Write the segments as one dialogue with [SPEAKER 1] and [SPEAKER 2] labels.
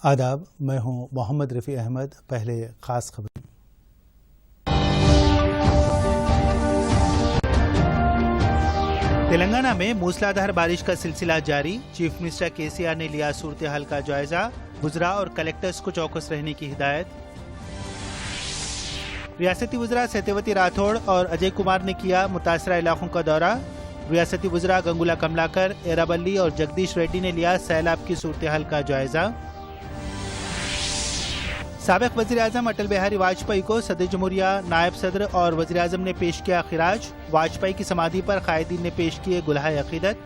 [SPEAKER 1] آداب، میں ہوں محمد رفیع احمد۔ پہلے خاص خبر۔ تلنگانہ میں موسلادھار بارش کا سلسلہ جاری، چیف منسٹر KCR نے لیا صورتحال کا جائزہ، وزراء اور کلکٹرز کو چوکس رہنے کی ہدایت۔ ریاستی وزراء ستیوتی راٹھوڑ اور اجے کمار نے کیا متاثرہ علاقوں کا دورہ، ریاستی وزراء گنگولا کملاکر، ایرابلی اور جگدیش ریڈی نے لیا سیلاب کی صورتحال کا جائزہ۔ سابق وزیر اعظم اٹل بہاری واجپئی کو صدر جمہوریہ، نائب صدر اور وزیر اعظم نے پیش کیا خراج، واجپئی کی سمادھی پر قائدین نے پیش کیے گلہائے عقیدت۔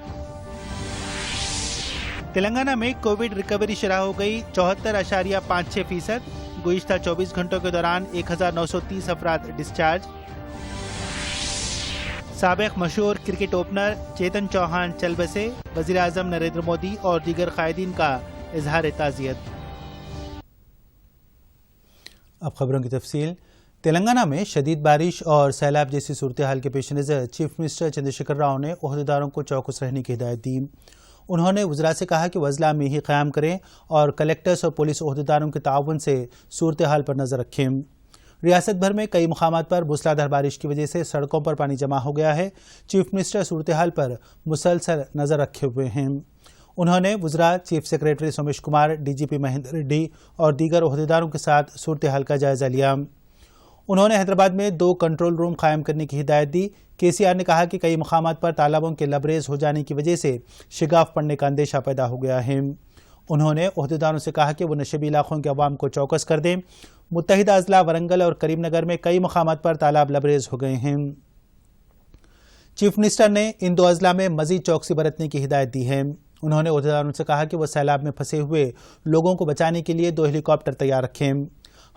[SPEAKER 1] تلنگانہ میں کووڈ ریکوری شرح ہو گئی 74.56%، گزشتہ 24 گھنٹوں کے دوران 1930 افراد ڈسچارج۔ سابق مشہور کرکٹ اوپنر چیتن چوہان چل بسے، وزیر اعظم نریندر مودی اور دیگر قائدین کا اظہار تعزیت۔ اب خبروں کی تفصیل۔ تلنگانہ میں شدید بارش اور سیلاب جیسی صورتحال کے پیش نظر چیف منسٹر چندرشیکھر راؤ نے عہدیداروں کو چوکس رہنے کی ہدایت دی۔ انہوں نے وزراء سے کہا کہ وہ اضلاع میں ہی قیام کریں اور کلکٹرز اور پولیس عہدیداروں کے تعاون سے صورتحال پر نظر رکھیں۔ ریاست بھر میں کئی مقامات پر موسلادھار بارش کی وجہ سے سڑکوں پر پانی جمع ہو گیا ہے۔ چیف منسٹر صورتحال پر مسلسل نظر رکھے ہوئے ہیں۔ انہوں نے وزراء، chief secretary Somesh Kumar, DGP Mahendra ready اور دیگر عہدیداروں کے ساتھ صورتحال کا جائزہ لیا۔ انہوں نے حیدرآباد میں 2 کنٹرول روم قائم کرنے کی ہدایت دی۔ KCR نے کہا کہ کئی مقامات پر تالابوں کے لبریز ہو جانے کی وجہ سے شگاف پڑنے کا اندیشہ پیدا ہو گیا ہے۔ انہوں نے عہدیداروں سے کہا کہ وہ نشیبی علاقوں کے عوام کو چوکس کر دیں۔ متحدہ اضلاع ورنگل اور کریم نگر میں کئی مقامات پر تالاب لبریز ہو گئے ہیں۔ چیف منسٹر نے ان 2 اضلاع میں مزید چوکسی برتنے کی ہدایت دی ہے۔ انہوں نے عہدیداروں سے کہا کہ وہ سیلاب میں پھنسے ہوئے لوگوں کو بچانے کے لیے 2 ہیلی کاپٹر تیار رکھیں۔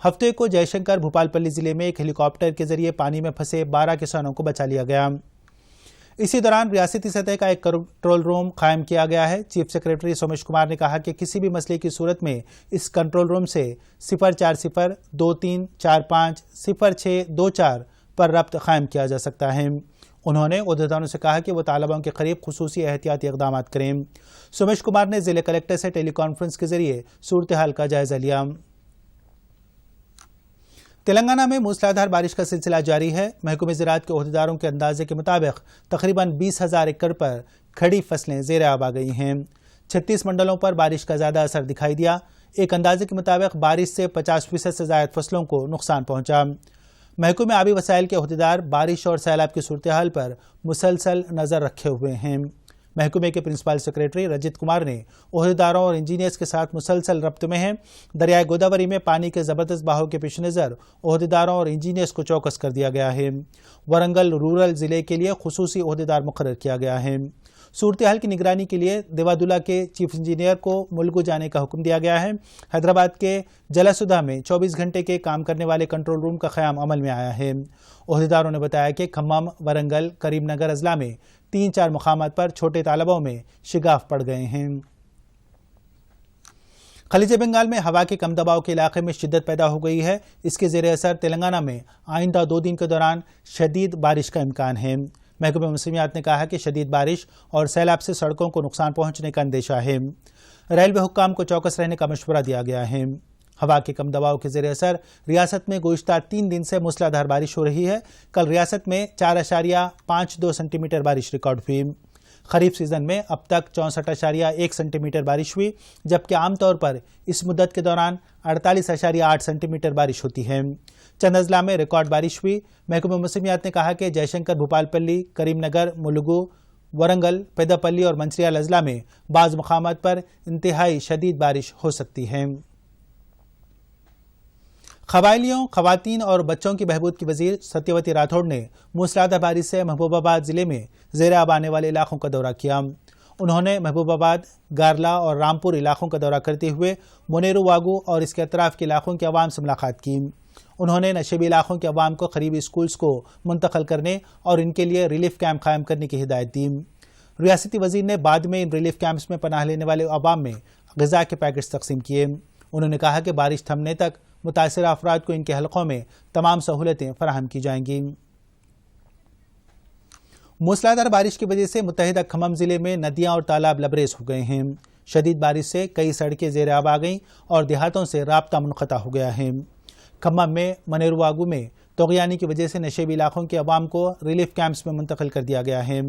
[SPEAKER 1] ہفتے کو جے شنکر بھوپال پلی ضلع میں ایک ہیلی کاپٹر کے ذریعے پانی میں پھنسے 12 کسانوں کو بچا لیا گیا۔ اسی دوران ریاستی سطح کا ایک کنٹرول روم قائم کیا گیا ہے۔ چیف سیکریٹری سومیش کمار نے کہا کہ کسی بھی مسئلے کی صورت میں اس کنٹرول روم سے 04023450624 پر ربط قائم کیا جا سکتا ہے۔ انہوں نے عہدیداروں سے کہا کہ وہ تالابوں کے قریب خصوصی احتیاطی اقدامات کریں۔ سومیش کمار نے ضلع کلکٹر سے ٹیلی کانفرنس کے ذریعے صورتحال کا جائزہ لیا۔ تلنگانہ میں موسلادھار بارش کا سلسلہ جاری ہے۔ محکمہ زراعت کے عہدیداروں کے اندازے کے مطابق تقریباً 20,000 ایکڑ پر کھڑی فصلیں زیر آب آ گئی ہیں۔ 36 منڈلوں پر بارش کا زیادہ اثر دکھائی دیا۔ ایک اندازے کے مطابق بارش سے 50% سے زائد فصلوں کو نقصان پہنچا۔ محکمہ آبی وسائل کے عہدیدار بارش اور سیلاب کی صورتحال پر مسلسل نظر رکھے ہوئے ہیں۔ محکمے کے پرنسپل سیکریٹری رجت کمار نے عہدیداروں اور انجینئرز کے ساتھ مسلسل ربط میں ہیں۔ دریائے گوداوری میں پانی کے زبردست بہاؤ کے پیش نظر عہدیداروں اور انجینئرز کو چوکس کر دیا گیا ہے۔ ورنگل رورل ضلع کے لیے خصوصی عہدیدار مقرر کیا گیا ہے۔ صورتحال کی نگرانی کے لیے دیوادولہ کے چیف انجینئر کو ملگو جانے کا حکم دیا گیا ہے۔ حیدرآباد کے جلاسودھا میں 24 گھنٹے کے کام کرنے والے کنٹرول روم کا قیام عمل میں آیا ہے۔ عہدیداروں نے بتایا کہ کھمم، ورنگل، کریم نگر اضلاع میں 3-4 مقامات پر چھوٹے تالابوں میں شگاف پڑ گئے ہیں۔ خلیج بنگال میں ہوا کے کم دباؤ کے علاقے میں شدت پیدا ہو گئی ہے۔ اس کے زیر اثر تلنگانہ میں آئندہ 2 دن کے دوران شدید بارش کا امکان ہے۔ محکمہ موسمیات نے کہا کہ شدید بارش اور سیلاب سے سڑکوں کو نقصان پہنچنے کا اندیشہ ہے۔ ریلوے حکام کو چوکس رہنے کا مشورہ دیا گیا ہے۔ ہوا کے کم دباؤ کے زیر اثر ریاست میں گزشتہ 3 دن سے موسلادھار بارش ہو رہی ہے۔ کل ریاست میں 4.52 سینٹی میٹر بارش ریکارڈ ہوئی۔ خریف سیزن میں اب تک 64.1 سینٹی میٹر بارش ہوئی، جبکہ عام طور پر اس مدت کے دوران 48.8 سینٹی میٹر بارش ہوتی ہے۔ چند اضلاع میں ریکارڈ بارش ہوئی۔ محکمہ موسمیات نے کہا کہ جے شنکر بھوپال پلی، کریم نگر، ملگو، ورنگل، پیداپلی اور منچریال اضلاع میں بعض مقامات پر انتہائی شدید بارش ہو سکتی ہے۔ قبائلیوں، خواتین اور بچوں کی بہبود کی وزیر ستیوتی راٹھوڑ نے موسلادھار بارش سے محبوب آباد ضلع میں زیر آب آنے والے علاقوں کا دورہ کیا۔ انہوں نے محبوب آباد، گارلا اور رامپور علاقوں کا دورہ کرتے ہوئے مونیرو واگو اور اس کے اطراف کے علاقوں کے عوام سے ملاقات کی۔ انہوں نے نشیبی علاقوں کے عوام کو قریبی اسکولز کو منتقل کرنے اور ان کے لیے ریلیف کیمپ قائم کرنے کی ہدایت دی۔ ریاستی وزیر نے بعد میں ان ریلیف کیمپس میں پناہ لینے والے عوام میں غذا کے پیکٹس تقسیم کیے۔ انہوں نے کہا کہ بارش تھمنے تک متاثرہ افراد کو ان کے حلقوں میں تمام سہولتیں فراہم کی جائیں گی۔ موسلادھار بارش کی وجہ سے متحدہ کھمم ضلع میں ندیاں اور تالاب لبریز ہو گئے ہیں۔ شدید بارش سے کئی سڑکیں زیر آب آ گئیں اور دیہاتوں سے رابطہ منقطع ہو گیا ہے۔ کھمم میں منیرواگو میں طغیانی کی وجہ سے نشیبی علاقوں کے عوام کو ریلیف کیمپس میں منتقل کر دیا گیا ہے۔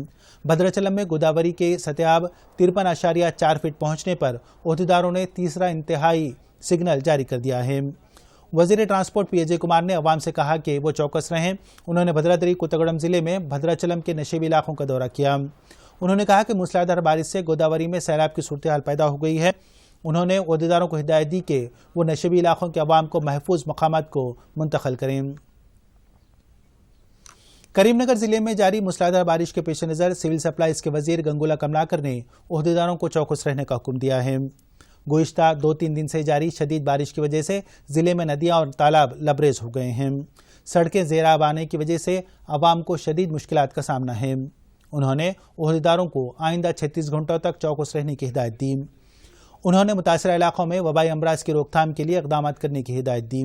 [SPEAKER 1] بھدراچلم میں گوداوری کے سطح 53.4 فٹ پہنچنے پر عہدیداروں نے تیسرا انتہائی سگنل جاری کر دیا ہے۔ وزیر ٹرانسپورٹ پی اجے کمار نے عوام سے کہا کہ وہ چوکس رہیں۔ انہوں نے بھدرادری کوتگوڑم ضلع میں بھدراچلم کے نشیبی علاقوں کا دورہ کیا۔ انہوں نے کہا کہ موسلادھار بارش سے گوداوری میں سیلاب کی صورتحال پیدا ہو گئی ہے۔ انہوں نے عہدیداروں کو ہدایت دی کہ وہ نشیبی علاقوں کے عوام کو محفوظ مقامات کو منتقل کریں۔ کریم نگر ضلع میں جاری موسلادھار بارش کے پیش نظر سول سپلائز کے وزیر گنگولا کملاکر نے عہدیداروں کو چوکس رہنے کا حکم دیا ہے۔ گزشتہ 2-3 دن سے جاری شدید بارش کی وجہ سے ضلع میں ندیاں اور تالاب لبریز ہو گئے ہیں۔ سڑکیں زیر آب آنے کی وجہ سے عوام کو شدید مشکلات کا سامنا ہے۔ انہوں نے عہدیداروں کو آئندہ 36 گھنٹوں تک چوکس رہنے کی ہدایت دی۔ انہوں نے متاثرہ علاقوں میں وبائی امراض کی روک تھام کے لیے اقدامات کرنے کی ہدایت دی۔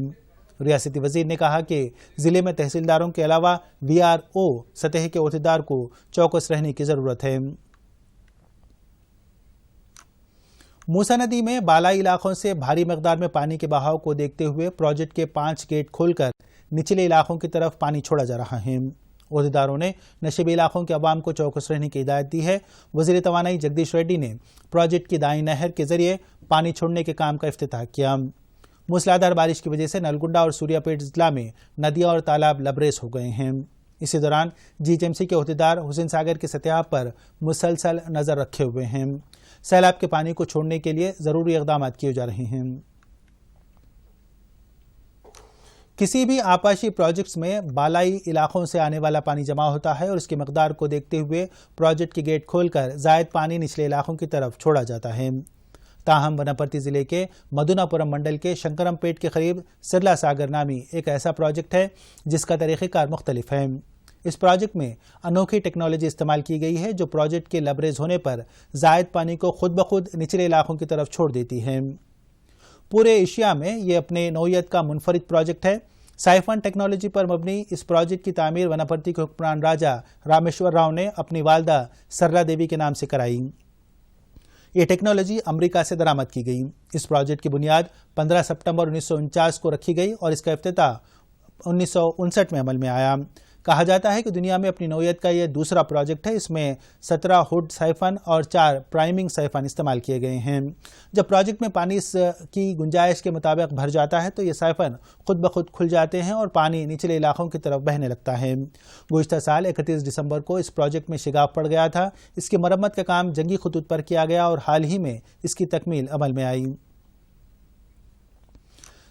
[SPEAKER 1] ریاستی وزیر نے کہا کہ ضلع میں تحصیلداروں کے علاوہ VRO سطح کے عہدیدار کو چوکس رہنے کی ضرورت ہے۔ موسی ندی میں بالائی علاقوں سے بھاری مقدار میں پانی کے بہاؤ کو دیکھتے ہوئے پروجیکٹ کے 5 گیٹ کھول کر نچلے علاقوں کی طرف پانی چھوڑا جا رہا ہے۔ عہدیداروں نے نشیبی علاقوں کے عوام کو چوکس رہنے کی ہدایت دی ہے۔ وزیر توانائی جگدیش ریڈی نے پروجیکٹ کی دائیں نہر کے ذریعے پانی چھوڑنے کے کام کا افتتاح کیا۔ موسلادھار بارش کی وجہ سے نلگنڈا اور سوریا پیٹ ضلع میں ندیاں اور تالاب لبریز ہو گئے ہیں۔ اسی دوران GHMC کے عہدیدار حسین ساگر کی سطح پر مسلسل نظر رکھے ہوئے ہیں۔ سیلاب کے پانی کو چھوڑنے کے لیے ضروری اقدامات کیے جا رہے ہیں۔ کسی بھی آبپاشی پروجیکٹس میں بالائی علاقوں سے آنے والا پانی جمع ہوتا ہے اور اس کی مقدار کو دیکھتے ہوئے پروجیکٹ کے گیٹ کھول کر زائد پانی نچلے علاقوں کی طرف چھوڑا جاتا ہے۔ تاہم وناپرتی ضلع کے مدونا پورم منڈل کے شنکرم پیٹ کے قریب سرلا ساگر نامی ایک ایسا پروجیکٹ ہے جس کا طریقہ کار مختلف ہے۔ اس پروجیکٹ میں انوکھی ٹیکنالوجی استعمال کی گئی ہے جو پروجیکٹ کے لبریز ہونے پر زائد پانی کو خود بخود نچلے علاقوں کی طرف چھوڑ دیتی ہے۔ پورے ایشیا میں یہ اپنے نوعیت کا منفرد پروجیکٹ ہے۔ سائفن ٹیکنالوجی پر مبنی اس پروجیکٹ کی تعمیر وناپرتی کے حکمران راجہ رامیشور راؤ نے اپنی والدہ سرلا دیوی کے نام سے کرائی۔ یہ ٹیکنالوجی امریکہ سے درآمد کی گئی۔ اس پروجیکٹ کی بنیاد 15 ستمبر 1949 کو رکھی گئی اور اس کا افتتاح 1959 میں عمل میں آیا۔ کہا جاتا ہے کہ دنیا میں اپنی نوعیت کا یہ دوسرا پروجیکٹ ہے۔ اس میں 17 ہوڈ سائفن اور 4 پرائمنگ سائفن استعمال کیے گئے ہیں۔ جب پروجیکٹ میں پانی کی گنجائش کے مطابق بھر جاتا ہے تو یہ سائفن خود بخود کھل جاتے ہیں اور پانی نچلے علاقوں کی طرف بہنے لگتا ہے۔ گزشتہ سال 31 دسمبر کو اس پروجیکٹ میں شگاف پڑ گیا تھا۔ اس کی مرمت کا کام جنگی خطوط پر کیا گیا اور حال ہی میں اس کی تکمیل عمل میں آئی۔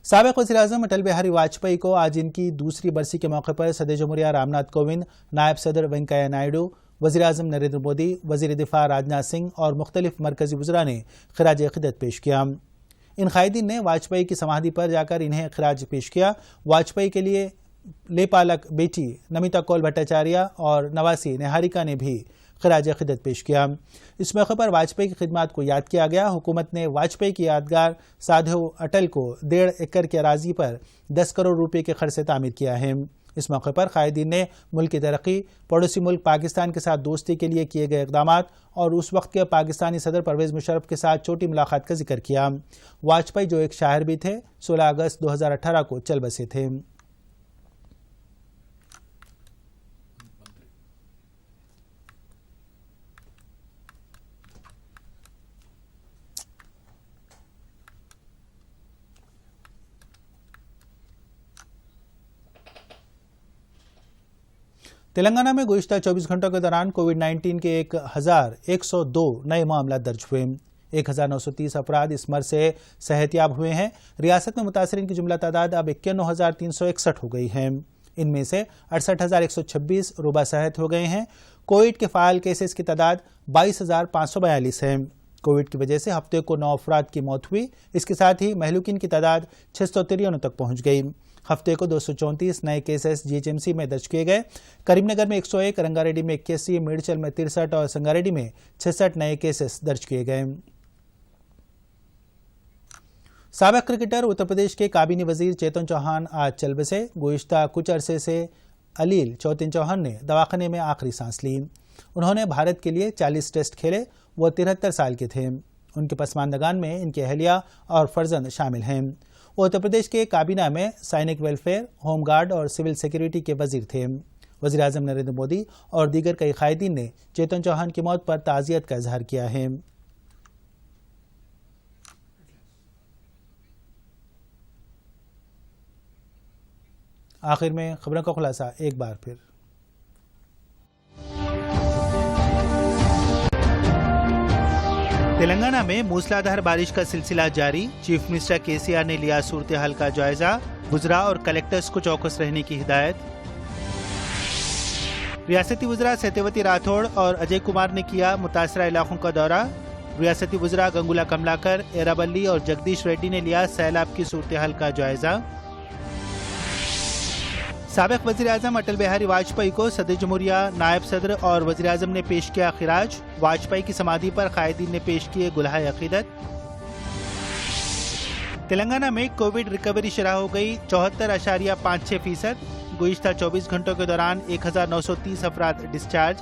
[SPEAKER 1] سابق وزیر اعظم اٹل بہاری واجپئی کو آج ان کی دوسری برسی کے موقع پر صدر جمہوریہ رام ناتھ کووند، نائب صدر وینکیا نائیڈو، وزیر اعظم نریندر مودی، وزیر دفاع راجناتھ سنگھ اور مختلف مرکزی وزراء نے خراج عقیدت پیش کیا۔ ان قائدین نے واجپئی کی سمادھی پر جا کر انہیں خراج پیش کیا۔ واجپئی کے لیے لیپالک بیٹی نمیتا کول بھٹاچاریہ اور نواسی نہاریکا نے بھی خراج عقیدت پیش کیا۔ اس موقع پر واجپئی کی خدمات کو یاد کیا گیا۔ حکومت نے واجپئی کی یادگار سادھو اٹل کو 1.5 ایکڑ کی اراضی پر 10 کروڑ روپے کے خرچ سے تعمیر کیا ہے۔ اس موقع پر قائدین نے ملک کی ترقی، پڑوسی ملک پاکستان کے ساتھ دوستی کے لیے کیے گئے اقدامات اور اس وقت کے پاکستانی صدر پرویز مشرف کے ساتھ چھوٹی ملاقات کا ذکر کیا۔ واجپئی جو ایک شاعر بھی تھے، 16 اگست 2018 کو چل بسے تھے۔ تلنگانہ میں گزشتہ 24 گھنٹوں کے دوران کووڈ-19 کے 1102 نئے معاملات درج ہوئے۔ 1930 افراد اس مرض سے صحت یاب ہوئے ہیں۔ ریاست میں متاثرین کی جملہ تعداد اب 91,361 ہو گئی ہے۔ ان میں سے 68,126 روبہ صحت ہو گئے ہیں۔ کووڈ کے فعال کیسز کی تعداد 22,542 ہے۔ کووڈ کی وجہ سے ہفتے کو 9 افراد کی موت ہوئی۔ اس کے ساتھ ہی مہلوکین کی تعداد 653 تک پہنچ گئی۔ ہفتے کو 234 نئے کیسز GHMC میں درج کیے گئے۔ کریم نگر میں 101، رنگا ریڈی میں 81، میڈچل میں 63 اور سنگاریڈی میں 66 نئے کیسز درج کیے گئے۔ سابق کرکٹر اتر پردیش کے کابینی وزیر چیتن چوہان آج چل بسے۔ گزشتہ کچھ عرصے سے علیل چوتن چوہان نے دواخانے میں آخری سانس لی۔ انہوں نے بھارت کے لیے 40 ٹیسٹ کھیلے۔ وہ 73 سال کے تھے۔ ان کے پسماندگان میں ان کی اہلیہ اور فرزند شامل ہیں۔ وہ اتر پردیش کے کابینہ میں سینک ویلفیئر، ہوم گارڈ اور سول سیکیورٹی کے وزیر تھے۔ وزیر اعظم نریندر مودی اور دیگر کئی قائدین نے چیتن چوہان کی موت پر تعزیت کا اظہار کیا ہے۔ آخر میں خبروں کا خلاصہ ایک بار پھر۔ تلنگانہ میں موسلادھار بارش کا سلسلہ جاری، چیف منسٹر KCR نے لیا صورتحال کا جائزہ، وزراء اور کلکٹرز کو چوکس رہنے کی ہدایت۔ ریاستی وزراء ستیوتی راٹھوڑ اور اجے کمار نے کیا متاثرہ علاقوں کا دورہ، ریاستی وزراء گنگولا کملاکر، ایرابلی اور جگدیش ریڈی نے لیا سیلاب کی صورتحال کا جائزہ۔ سابق وزیر اعظم اٹل بہاری واجپئی کو صدر جمہوریہ، نائب صدر اور وزیر اعظم نے پیش کیا خراج، واجپئی کی سمادھی پر قائدین نے پیش کیے گلہائے عقیدت۔ تلنگانہ میں کووڈ ریکوری شرح ہو گئی 74.56%، گزشتہ 24 گھنٹوں کے دوران 1930 افراد ڈسچارج۔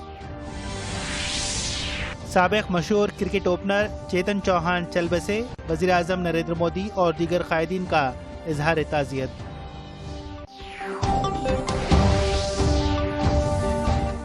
[SPEAKER 1] سابق مشہور کرکٹ اوپنر چیتن چوہان چل بسے، وزیر اعظم نریندر مودی اور دیگر قائدین کا اظہار تعزیت۔